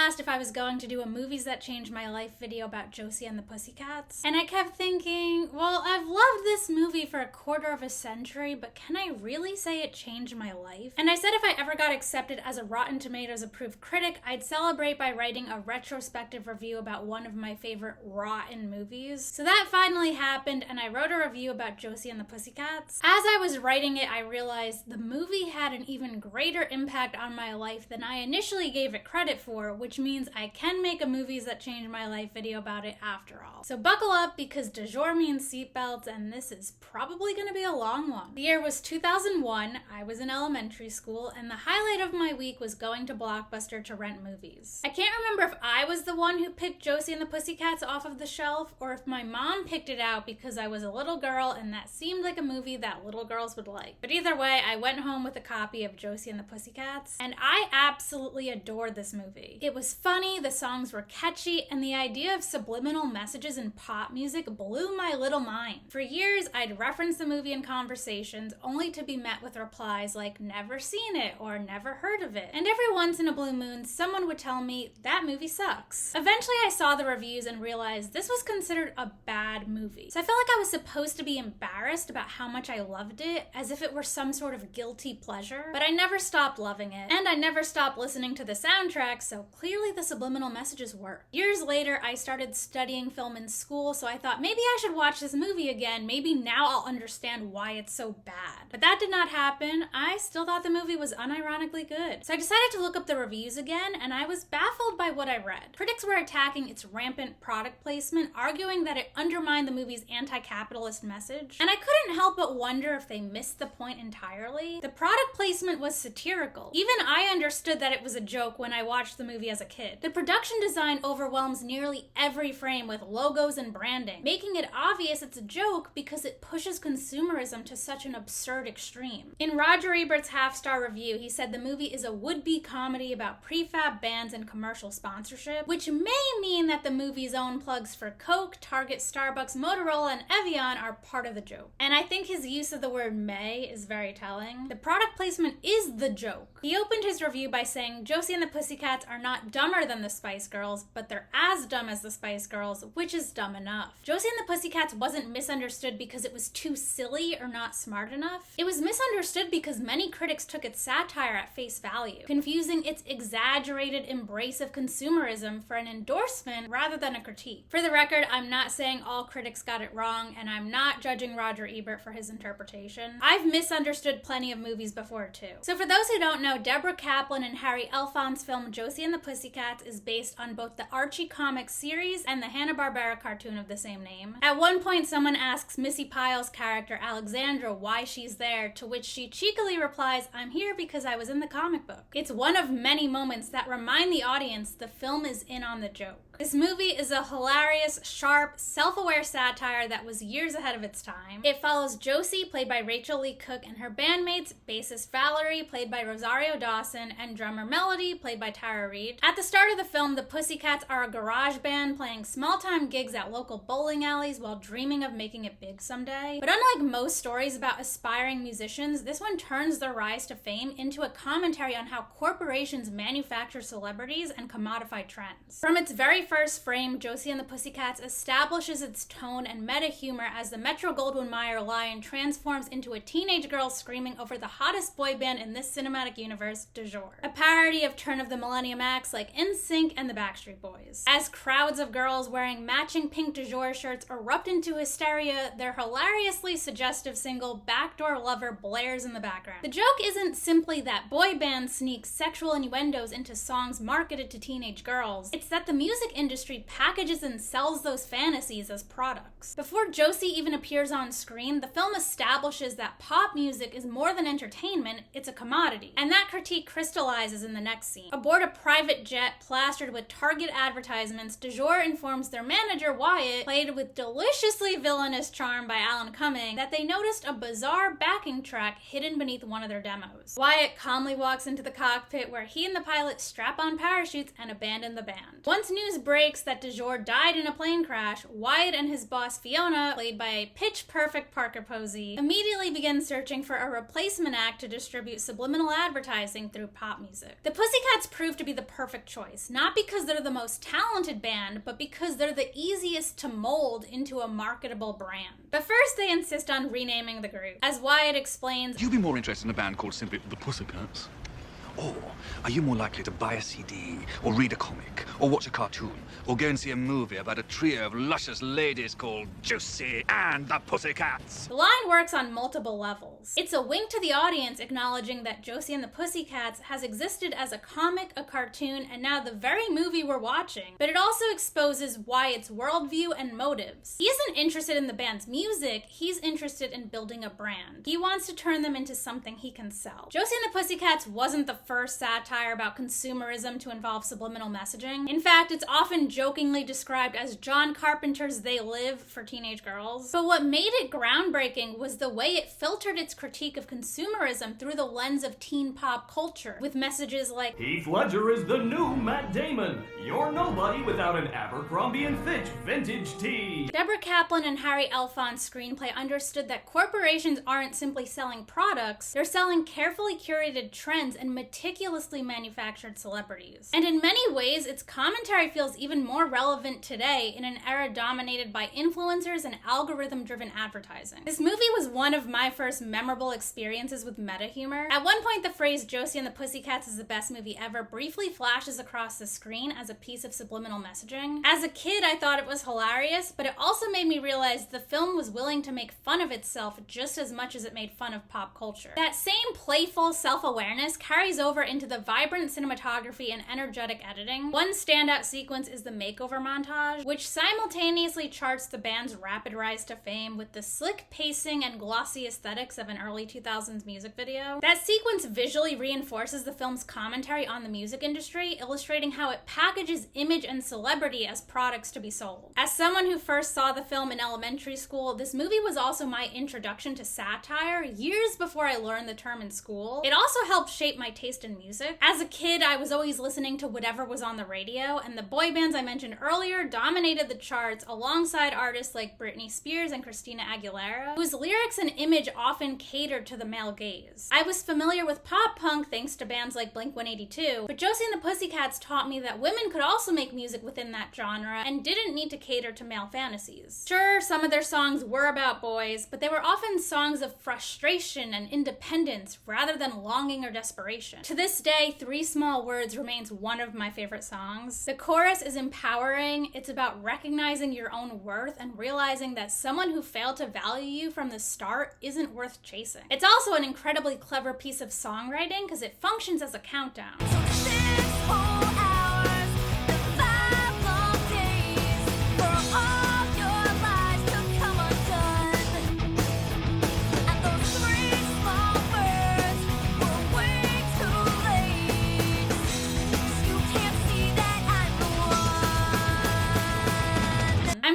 asked if I was going to do a Movies That Changed My Life video about Josie and the Pussycats. And I kept thinking, well, I've loved this movie for a quarter of a century, but can I really say it changed my life? And I said if I ever got accepted as a Rotten Tomatoes approved critic, I'd celebrate by writing a retrospective review about one of my favorite rotten movies. So that finally happened, and I wrote a review about Josie and the Pussycats. As I was writing it, I realized the movie had an even greater impact on my life than I initially gave it credit for, which means I can make a Movies That Changed My Life video about it after all. So buckle up, because de jour means seatbelts, and this is probably going to be a long one. The year was 2001, I was in elementary school, and the highlight of my week was going to Blockbuster to rent movies. I can't remember if I was the one who picked Josie and the Pussycats off of the shelf, or if my mom picked it out because I was a little girl and that seemed like a movie that little girls would like. But either way, I went home with a copy of Josie and the Pussycats, and I absolutely adored this movie. It was funny, the songs were catchy, and the idea of subliminal messages in pop music blew my little mind. For years, I'd reference the movie in conversations, only to be met with replies like, never seen it, or never heard of it. And every once in a blue moon, someone would tell me, that movie sucks. Eventually, I saw the reviews and realized this was considered a bad movie. So I felt like I was supposed to be embarrassed about how much I loved it, as if it were some sort of guilty pleasure. But I never stopped loving it, and I never stopped listening to the soundtrack, so clearly the subliminal messages work. Years later, I started studying film in school, so I thought maybe I should watch this movie again. Maybe now I'll understand why it's so bad. But that did not happen. I still thought the movie was unironically good. So I decided to look up the reviews again, and I was baffled by what I read. Critics were attacking its rampant product placement, arguing that it undermined the movie's anti-capitalist message. And I couldn't help but wonder if they missed the point entirely. The product placement was satirical. Even I understood that it was a joke when I watched the movie as a kid. The production design overwhelms nearly every frame with logos and branding, making it obvious it's a joke because it pushes consumerism to such an absurd extreme. In Roger Ebert's half-star review, he said the movie is a would-be comedy about prefab bands and commercial sponsorship, which may mean that the movie's own plugs for Coke, Target, Starbucks, Motorola, and Evian are part of the joke. And I think his use of the word may is very telling. The product placement is the joke. He opened his review by saying Josie and the Pussycats are not dumber than the Spice Girls, but they're as dumb as the Spice Girls, which is dumb enough. Josie and the Pussycats wasn't misunderstood because it was too silly or not smart enough. It was misunderstood because many critics took its satire at face value, confusing its exaggerated embrace of consumerism for an endorsement rather than a critique. For the record, I'm not saying all critics got it wrong, and I'm not judging Roger Ebert for his interpretation. I've misunderstood plenty of movies before too. So for those who don't know, Deborah Kaplan and Harry Elfont's film Josie and the Pussycats is based on both the Archie comics series and the Hanna-Barbera cartoon of the same name. At one point, someone asks Missy Pyle's character Alexandra why she's there, to which she cheekily replies, "I'm here because I was in the comic book." It's one of many moments that remind the audience the film is in on the joke. This movie is a hilarious, sharp, self-aware satire that was years ahead of its time. It follows Josie, played by Rachel Lee Cook, and her bandmates, bassist Valerie, played by Rosario Dawson, and drummer Melody, played by Tara Reid. At the start of the film, the Pussycats are a garage band playing small-time gigs at local bowling alleys while dreaming of making it big someday. But unlike most stories about aspiring musicians, this one turns their rise to fame into a commentary on how corporations manufacture celebrities and commodify trends. From its very first frame, Josie and the Pussycats establishes its tone and meta humor as the Metro-Goldwyn-Mayer lion transforms into a teenage girl screaming over the hottest boy band in this cinematic universe, de jour. A parody of Turn of the Millennium acts like NSYNC and the Backstreet Boys. As crowds of girls wearing matching pink de jour shirts erupt into hysteria, their hilariously suggestive single Backdoor Lover blares in the background. The joke isn't simply that boy bands sneak sexual innuendos into songs marketed to teenage girls, it's that the music industry packages and sells those fantasies as products. Before Josie even appears on screen, the film establishes that pop music is more than entertainment, it's a commodity. And that critique crystallizes in the next scene. Aboard a private jet plastered with Target advertisements, de jour informs their manager, Wyatt, played with deliciously villainous charm by Alan Cumming, that they noticed a bizarre backing track hidden beneath one of their demos. Wyatt calmly walks into the cockpit where he and the pilot strap on parachutes and abandon the band. Once news breaks that de Jure died in a plane crash, Wyatt and his boss Fiona, played by a pitch-perfect Parker Posey, immediately begin searching for a replacement act to distribute subliminal advertising through pop music. The Pussycats proved to be the perfect choice, not because they're the most talented band, but because they're the easiest to mold into a marketable brand. But first, they insist on renaming the group. As Wyatt explains, "You'd be more interested in a band called simply the Pussycats? Or are you more likely to buy a CD, or read a comic, or watch a cartoon, or go and see a movie about a trio of luscious ladies called Josie and the Pussycats?" The line works on multiple levels. It's a wink to the audience acknowledging that Josie and the Pussycats has existed as a comic, a cartoon, and now the very movie we're watching. But it also exposes Wyatt's worldview and motives. He isn't interested in the band's music, he's interested in building a brand. He wants to turn them into something he can sell. Josie and the Pussycats wasn't the first satire about consumerism to involve subliminal messaging. In fact, it's often jokingly described as John Carpenter's They Live for teenage girls. But what made it groundbreaking was the way it filtered its critique of consumerism through the lens of teen pop culture, with messages like, "Heath Ledger is the new Matt Damon. You're nobody without an Abercrombie & Fitch vintage tee." Deborah Kaplan and Harry Elfont's screenplay understood that corporations aren't simply selling products, they're selling carefully curated trends and meticulously manufactured celebrities. And in many ways, its commentary feels even more relevant today in an era dominated by influencers and algorithm-driven advertising. This movie was one of my first memorable experiences with meta humor. At one point, the phrase "Josie and the Pussycats is the best movie ever" briefly flashes across the screen as a piece of subliminal messaging. As a kid, I thought it was hilarious, but it also made me realize the film was willing to make fun of itself just as much as it made fun of pop culture. That same playful self-awareness carries over into the vibrant cinematography and energetic editing. One standout sequence is the makeover montage, which simultaneously charts the band's rapid rise to fame with the slick pacing and glossy aesthetics of an early 2000s music video. That sequence visually reinforces the film's commentary on the music industry, illustrating how it packages image and celebrity as products to be sold. As someone who first saw the film in elementary school, this movie was also my introduction to satire years before I learned the term in school. It also helped shape my taste in music. As a kid, I was always listening to whatever was on the radio, and the boy bands I mentioned earlier dominated the charts alongside artists like Britney Spears and Christina Aguilera, whose lyrics and image often catered to the male gaze. I was familiar with pop punk thanks to bands like Blink-182, but Josie and the Pussycats taught me that women could also make music within that genre and didn't need to cater to male fantasies. Sure, some of their songs were about boys, but they were often songs of frustration and independence rather than longing or desperation. To this day, Three Small Words remains one of my favorite songs. The chorus is empowering. It's about recognizing your own worth and realizing that someone who failed to value you from the start isn't worth chasing. It's also an incredibly clever piece of songwriting because it functions as a countdown.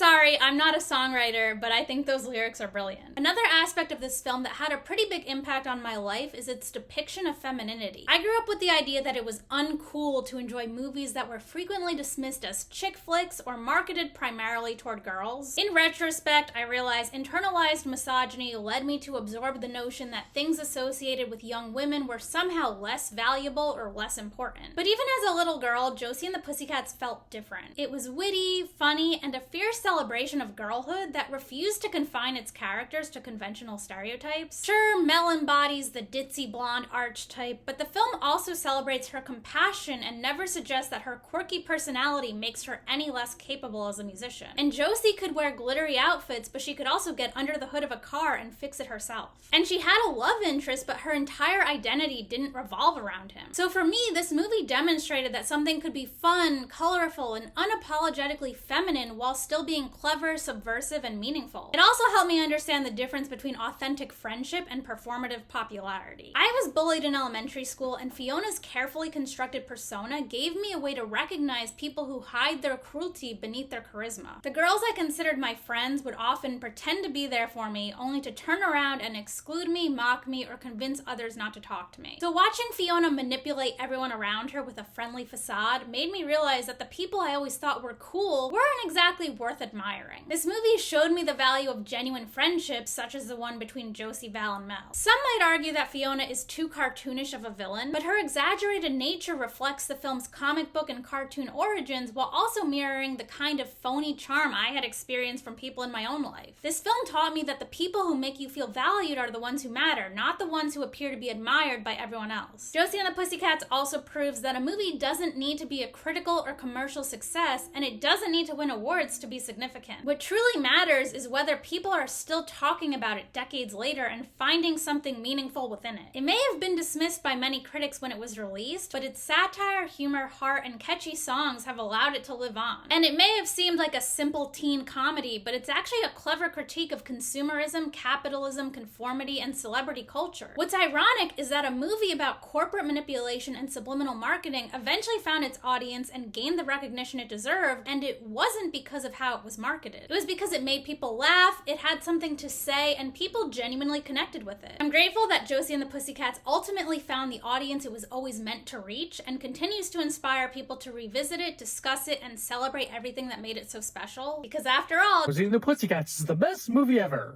Sorry, I'm not a songwriter, but I think those lyrics are brilliant. Another aspect of this film that had a pretty big impact on my life is its depiction of femininity. I grew up with the idea that it was uncool to enjoy movies that were frequently dismissed as chick flicks or marketed primarily toward girls. In retrospect, I realize internalized misogyny led me to absorb the notion that things associated with young women were somehow less valuable or less important. But even as a little girl, Josie and the Pussycats felt different. It was witty, funny, and a fierce celebration of girlhood that refused to confine its characters to conventional stereotypes. Sure, Mel embodies the ditzy blonde archetype, but the film also celebrates her compassion and never suggests that her quirky personality makes her any less capable as a musician. And Josie could wear glittery outfits, but she could also get under the hood of a car and fix it herself. And she had a love interest, but her entire identity didn't revolve around him. So for me, this movie demonstrated that something could be fun, colorful, and unapologetically feminine while still being clever clever, subversive, and meaningful. It also helped me understand the difference between authentic friendship and performative popularity. I was bullied in elementary school, and Fiona's carefully constructed persona gave me a way to recognize people who hide their cruelty beneath their charisma. The girls I considered my friends would often pretend to be there for me, only to turn around and exclude me, mock me, or convince others not to talk to me. So watching Fiona manipulate everyone around her with a friendly facade made me realize that the people I always thought were cool weren't exactly worth admiring. This movie showed me the value of genuine friendships, such as the one between Josie, Val, and Mel. Some might argue that Fiona is too cartoonish of a villain, but her exaggerated nature reflects the film's comic book and cartoon origins while also mirroring the kind of phony charm I had experienced from people in my own life. This film taught me that the people who make you feel valued are the ones who matter, not the ones who appear to be admired by everyone else. Josie and the Pussycats also proves that a movie doesn't need to be a critical or commercial success, and it doesn't need to win awards to be significant. What truly matters is whether people are still talking about it decades later and finding something meaningful within it. It may have been dismissed by many critics when it was released, but its satire, humor, heart, and catchy songs have allowed it to live on. And it may have seemed like a simple teen comedy, but it's actually a clever critique of consumerism, capitalism, conformity, and celebrity culture. What's ironic is that a movie about corporate manipulation and subliminal marketing eventually found its audience and gained the recognition it deserved, and it wasn't because of how it was marketed. It was because it made people laugh, it had something to say, and people genuinely connected with it. I'm grateful that Josie and the Pussycats ultimately found the audience it was always meant to reach, and continues to inspire people to revisit it, discuss it, and celebrate everything that made it so special. Because after all, Josie and the Pussycats is the best movie ever.